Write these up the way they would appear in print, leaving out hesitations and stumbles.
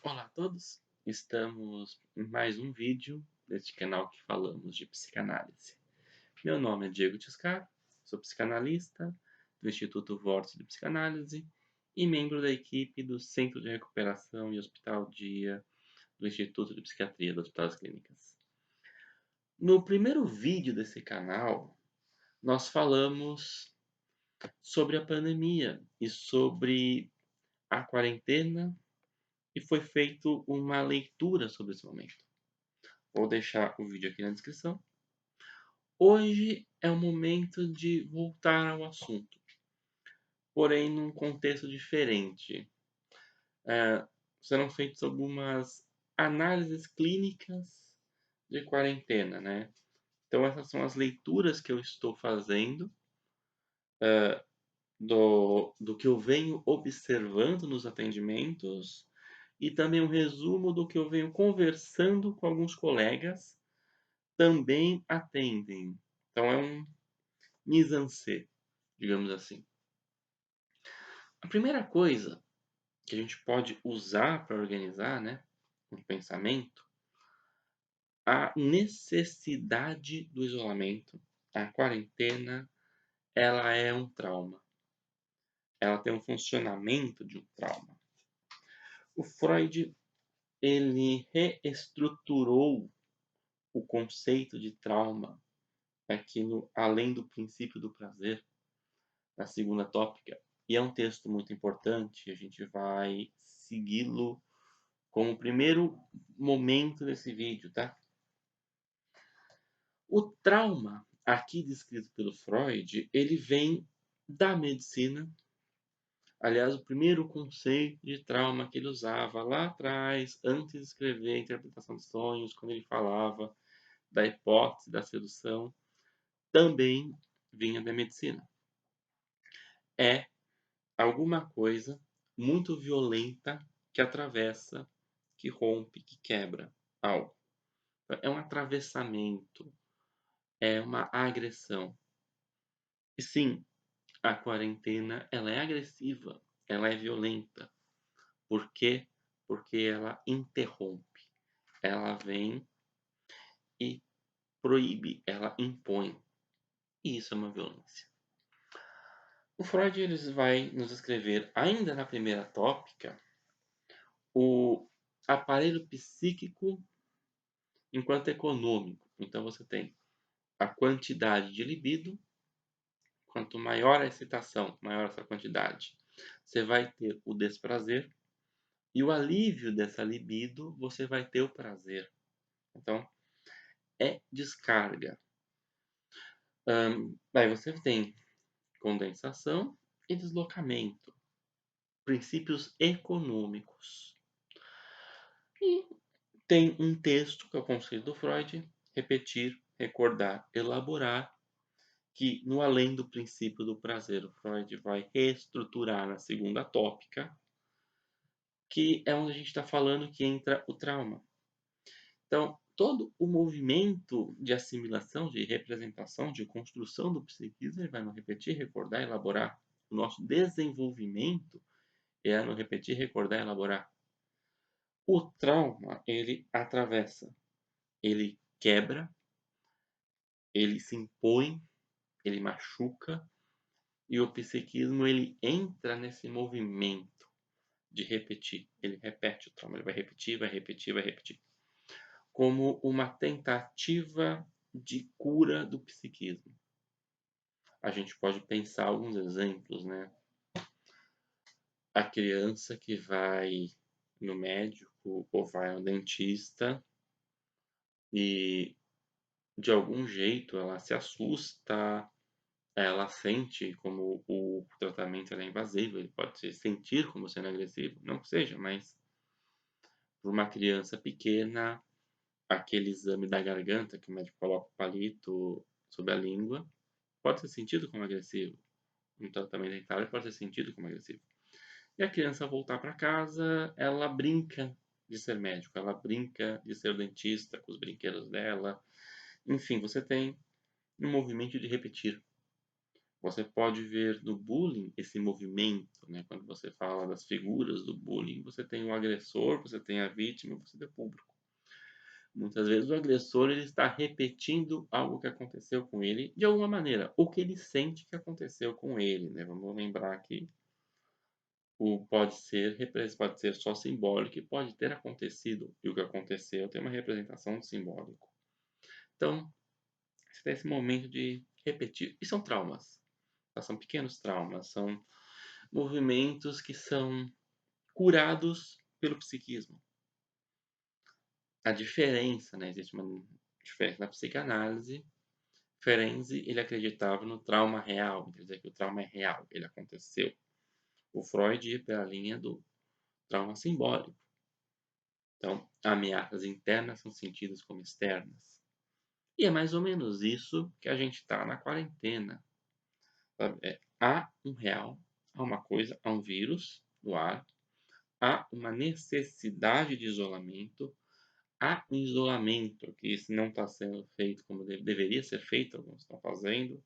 Olá a todos, estamos em mais um vídeo deste canal que falamos de psicanálise. Meu nome é Diego Tiscar, sou psicanalista do Instituto Vortes de Psicanálise e membro da equipe do Centro de Recuperação e Hospital Dia do Instituto de Psiquiatria do Hospital das Clínicas. No primeiro vídeo desse canal, nós falamos sobre a pandemia e sobre a quarentena e foi feito uma leitura sobre esse momento. Vou deixar o vídeo aqui na descrição. Hoje é o momento de voltar ao assunto, porém num contexto diferente. Serão feitas algumas análises clínicas de quarentena, né? Então essas são as leituras que eu estou fazendo do que eu venho observando nos atendimentos e também um resumo do que eu venho conversando com alguns colegas também atendem. Então é um mise-en-scène, digamos assim. A primeira coisa que a gente pode usar para organizar, né, um pensamento, a necessidade do isolamento, a quarentena, ela é um trauma. Ela tem um funcionamento de um trauma. O Freud, ele reestruturou o conceito de trauma aqui no Além do Princípio do Prazer, na segunda tópica. E é um texto muito importante, a gente vai segui-lo como o primeiro momento desse vídeo, tá? O trauma, aqui descrito pelo Freud, ele vem da medicina. Aliás, o primeiro conceito de trauma que ele usava lá atrás, antes de escrever a interpretação de sonhos, quando ele falava da hipótese da sedução, também vinha da medicina. É alguma coisa muito violenta que atravessa, que rompe, que quebra algo. É um atravessamento, é uma agressão. E sim, a quarentena ela é agressiva, ela é violenta. Por quê? Porque ela interrompe, ela vem e proíbe, ela impõe. E isso é uma violência. O Freud vai nos escrever, ainda na primeira tópica, o aparelho psíquico enquanto econômico. Então você tem a quantidade de libido. Quanto maior a excitação, maior essa quantidade, você vai ter o desprazer e o alívio dessa libido, você vai ter o prazer. Então, é descarga. Aí você tem condensação e deslocamento, princípios econômicos. E tem um texto, que é o conceito do Freud, repetir, recordar, elaborar, que no além do princípio do prazer, o Freud vai reestruturar na segunda tópica, que é onde a gente está falando que entra o trauma. Então, todo o movimento de assimilação, de representação, de construção do psiquismo, ele vai no repetir, recordar, elaborar. O nosso desenvolvimento é no repetir, recordar, elaborar. O trauma, ele atravessa, ele quebra, ele se impõe, ele machuca, e o psiquismo, ele entra nesse movimento de repetir. Ele repete o trauma, ele vai repetir, vai repetir, vai repetir. Como uma tentativa de cura do psiquismo. A gente pode pensar alguns exemplos, né? A criança que vai no médico ou vai ao dentista e de algum jeito ela se assusta, ela sente como o tratamento é invasivo, ele pode se sentir como sendo agressivo, não que seja, mas para uma criança pequena, aquele exame da garganta que o médico coloca o palito sobre a língua pode ser sentido como agressivo. Um tratamento dentário pode ser sentido como agressivo. E a criança voltar para casa, ela brinca de ser médico, ela brinca de ser dentista com os brinquedos dela. Enfim, você tem um movimento de repetir. Você pode ver no bullying esse movimento, né? Quando você fala das figuras do bullying, você tem o agressor, você tem a vítima, você tem o público. Muitas vezes o agressor ele está repetindo algo que aconteceu com ele de alguma maneira, ou que ele sente que aconteceu com ele, né? Vamos lembrar que pode ser só simbólico e pode ter acontecido, e o que aconteceu tem uma representação de simbólico. Então, você tem esse momento de repetir. E são traumas, tá? São pequenos traumas, são movimentos que são curados pelo psiquismo. A diferença, né? Existe uma diferença na psicanálise. Ferenczi, ele acreditava no trauma real, quer dizer que o trauma é real, ele aconteceu. O Freud ia pela linha do trauma simbólico. Então, ameaças internas são sentidas como externas. E é mais ou menos isso que a gente está na quarentena. Sabe? Há um real, há uma coisa, há um vírus no ar, há uma necessidade de isolamento, há um isolamento que isso não está sendo feito como deveria ser feito, alguns estão fazendo,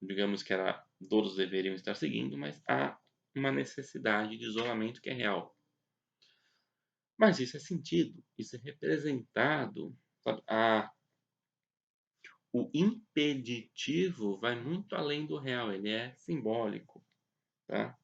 digamos que todos deveriam estar seguindo, mas há uma necessidade de isolamento que é real. Mas isso é sentido, isso é representado, sabe? O impeditivo vai muito além do real, ele é simbólico, tá?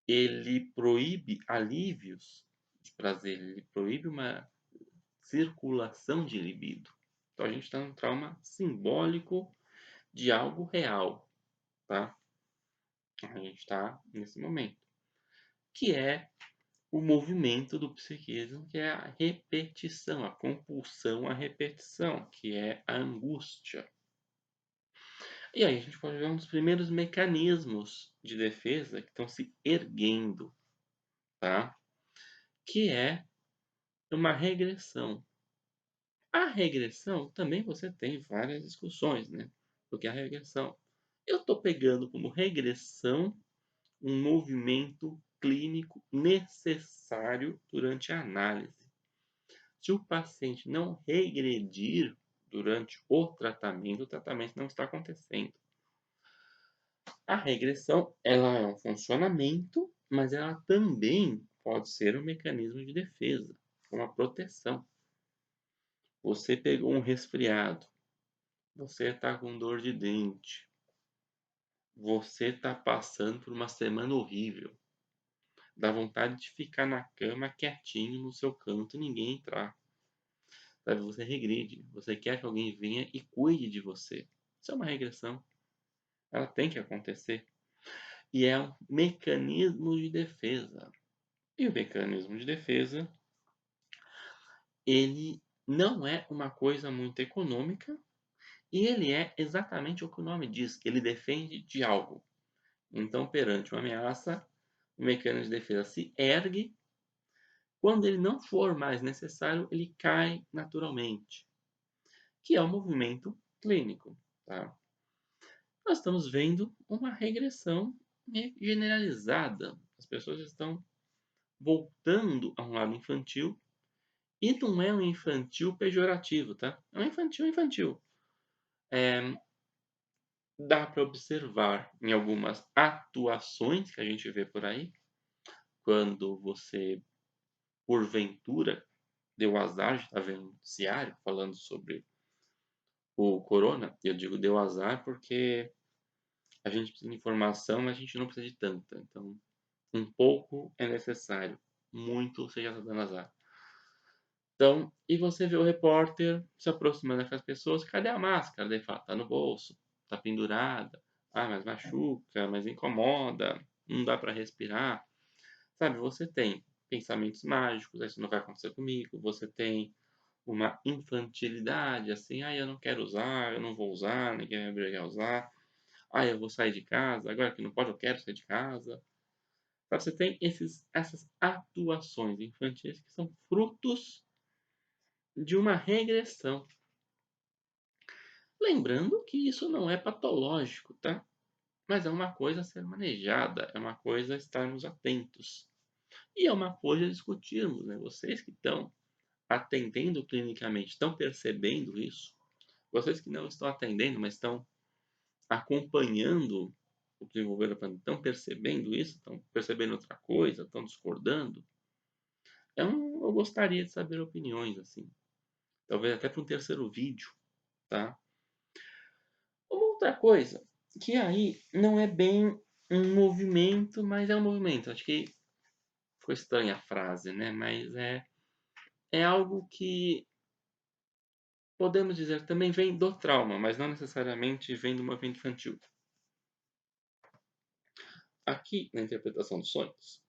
Ele proíbe alívios de prazer, ele proíbe uma circulação de libido. Então a gente está num trauma simbólico de algo real, tá? A gente está nesse momento, que é o movimento do psiquismo, que é a repetição, a compulsão à repetição, que é a angústia. E aí a gente pode ver um dos primeiros mecanismos de defesa que estão se erguendo, tá? Que é uma regressão. A regressão também você tem várias discussões, né? Porque a regressão, eu estou pegando como regressão um movimento clínico necessário durante a análise. Se o paciente não regredir durante o tratamento não está acontecendo. A regressão, ela é um funcionamento, mas ela também pode ser um mecanismo de defesa, uma proteção. Você pegou um resfriado, você está com dor de dente, você está passando por uma semana horrível, dá vontade de ficar na cama quietinho no seu canto e ninguém entrar. Sabe? Você regride, você quer que alguém venha e cuide de você. Isso é uma regressão, ela tem que acontecer. E é um mecanismo de defesa. E o mecanismo de defesa, ele não é uma coisa muito econômica e ele é exatamente o que o nome diz, ele defende de algo. Então, perante uma ameaça, o mecanismo de defesa se ergue. Quando ele não for mais necessário, ele cai naturalmente, que é o movimento clínico. Tá? Nós estamos vendo uma regressão generalizada. As pessoas estão voltando a um lado infantil. E não é um infantil pejorativo, tá? É um infantil infantil. Dá para observar em algumas atuações que a gente vê por aí, quando você, porventura, deu azar de estar vendo um noticiário falando sobre o corona. Eu digo deu azar porque a gente precisa de informação, mas a gente não precisa de tanta. Então, um pouco é necessário, muito você já está dando azar. Então, e você vê o repórter se aproximando daquelas pessoas, cadê a máscara? Daí fala, tá no bolso, tá pendurada, ah, mas machuca, mas incomoda, não dá para respirar. Sabe, você tem pensamentos mágicos, isso não vai acontecer comigo, você tem uma infantilidade, assim, ah, eu não quero usar, eu não vou usar, ninguém vai me obrigar a usar, ah, eu vou sair de casa, agora que não pode, eu quero sair de casa. Sabe, você tem essas atuações infantis que são frutos de uma regressão. Lembrando que isso não é patológico, tá? Mas é uma coisa a ser manejada, é uma coisa a estarmos atentos. E é uma coisa a discutirmos, né? Vocês que estão atendendo clinicamente, estão percebendo isso? Vocês que não estão atendendo, mas estão acompanhando o desenvolver da pandemia, estão percebendo isso? Estão percebendo outra coisa? Estão discordando? Eu gostaria de saber opiniões, assim. Talvez até para um terceiro vídeo, tá? Uma outra coisa, que aí não é bem um movimento, mas é um movimento. Acho que ficou estranha a frase, né? Mas é algo que podemos dizer que também vem do trauma, mas não necessariamente vem do movimento infantil. Aqui na interpretação dos sonhos,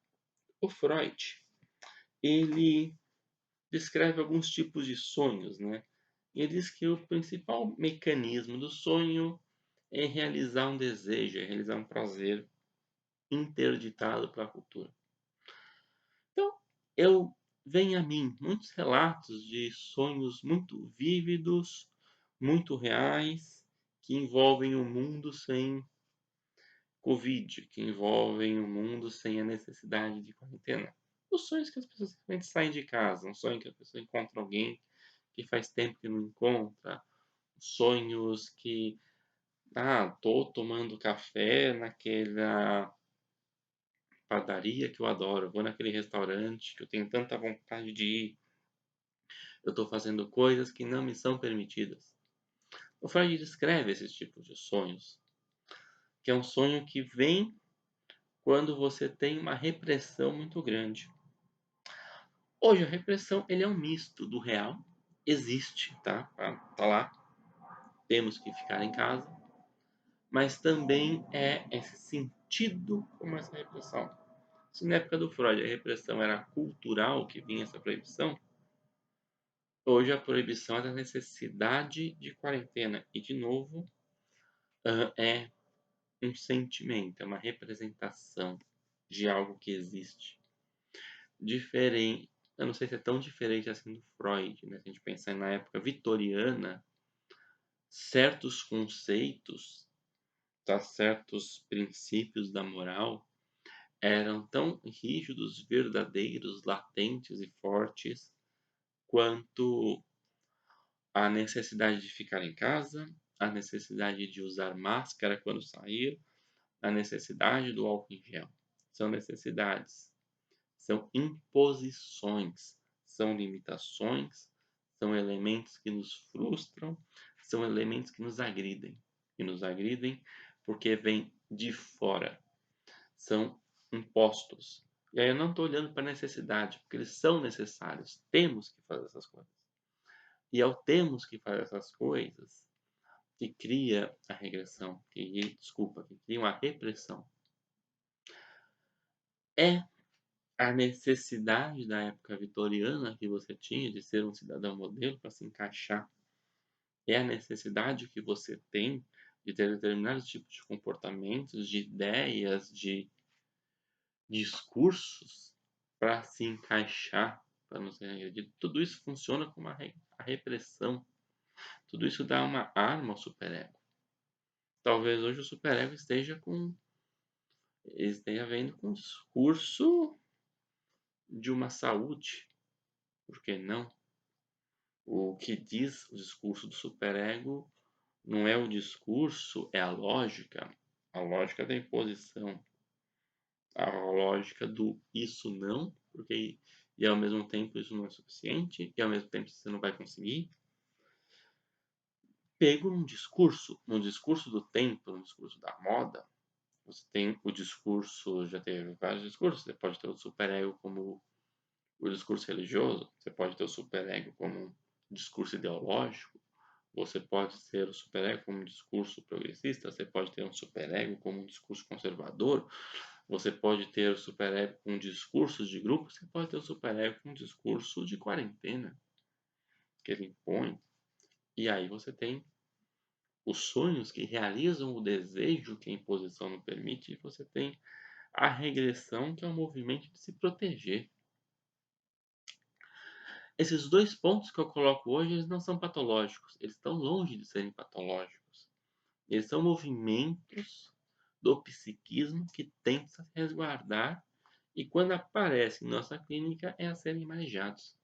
o Freud, ele descreve alguns tipos de sonhos, né? E ele diz que o principal mecanismo do sonho é realizar um desejo, é realizar um prazer interditado pela cultura. Então, eu venho a mim muitos relatos de sonhos muito vívidos, muito reais, que envolvem um mundo sem Covid, que envolvem um mundo sem a necessidade de quarentena. Os sonhos que as pessoas realmente saem de casa, um sonho que a pessoa encontra alguém que faz tempo que não encontra, sonhos que, tô tomando café naquela padaria que eu adoro, vou naquele restaurante que eu tenho tanta vontade de ir, eu estou fazendo coisas que não me são permitidas. O Freud descreve esses tipos de sonhos, que é um sonho que vem quando você tem uma repressão muito grande. Hoje a repressão ele é um misto do real, existe, tá? Tá lá, temos que ficar em casa, mas também é esse sentido como essa repressão. Se na época do Freud a repressão era cultural, que vinha essa proibição, hoje a proibição é da necessidade de quarentena. E, de novo, é um sentimento, é uma representação de algo que existe. Diferente, eu não sei se é tão diferente assim do Freud, né? Se a gente pensar na época vitoriana, certos conceitos, tá? Certos princípios da moral eram tão rígidos, verdadeiros, latentes e fortes quanto a necessidade de ficar em casa, a necessidade de usar máscara quando sair, a necessidade do álcool em gel. São necessidades, são imposições, são limitações, são elementos que nos frustram, são elementos que nos agridem. E nos agridem porque vêm de fora, são impostos. E aí eu não estou olhando para a necessidade, porque eles são necessários, temos que fazer essas coisas. E ao termos que fazer essas coisas, que cria a regressão, que cria uma repressão. É a necessidade da época vitoriana que você tinha de ser um cidadão modelo para se encaixar. É a necessidade que você tem de ter determinados tipos de comportamentos, de ideias, de discursos para se encaixar, para não ser agredido. Tudo isso funciona como a repressão. Tudo isso dá uma arma ao superego. Talvez hoje o superego esteja vendo com um discurso de uma saúde, por que não? O que diz o discurso do superego não é o discurso, é a lógica da imposição, a lógica do isso não, porque e ao mesmo tempo isso não é suficiente, e ao mesmo tempo você não vai conseguir. Pego num discurso do tempo, num discurso da moda, você tem o discurso, já teve vários discursos, você pode ter o superego como o discurso religioso, você pode ter o superego como um discurso ideológico, você pode ter o superego como um discurso progressista, você pode ter um superego como um discurso conservador, você pode ter o superego com discursos de grupo, você pode ter o superego com um discurso de quarentena, que ele impõe. E aí você tem os sonhos que realizam o desejo que a imposição não permite, e você tem a regressão, que é um movimento de se proteger. Esses dois pontos que eu coloco hoje, eles não são patológicos, eles estão longe de serem patológicos. Eles são movimentos do psiquismo que tentam se resguardar e quando aparecem em nossa clínica é a serem manejados.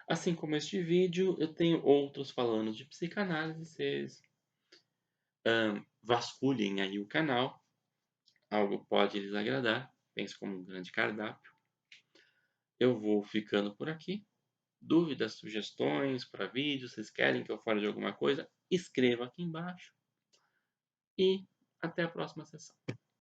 Assim como este vídeo, eu tenho outros falando de psicanálise, vocês vasculhem aí o canal, algo pode lhes agradar, pense como um grande cardápio. Eu vou ficando por aqui. Dúvidas, sugestões para vídeos, vocês querem que eu fale de alguma coisa, escreva aqui embaixo e até a próxima sessão.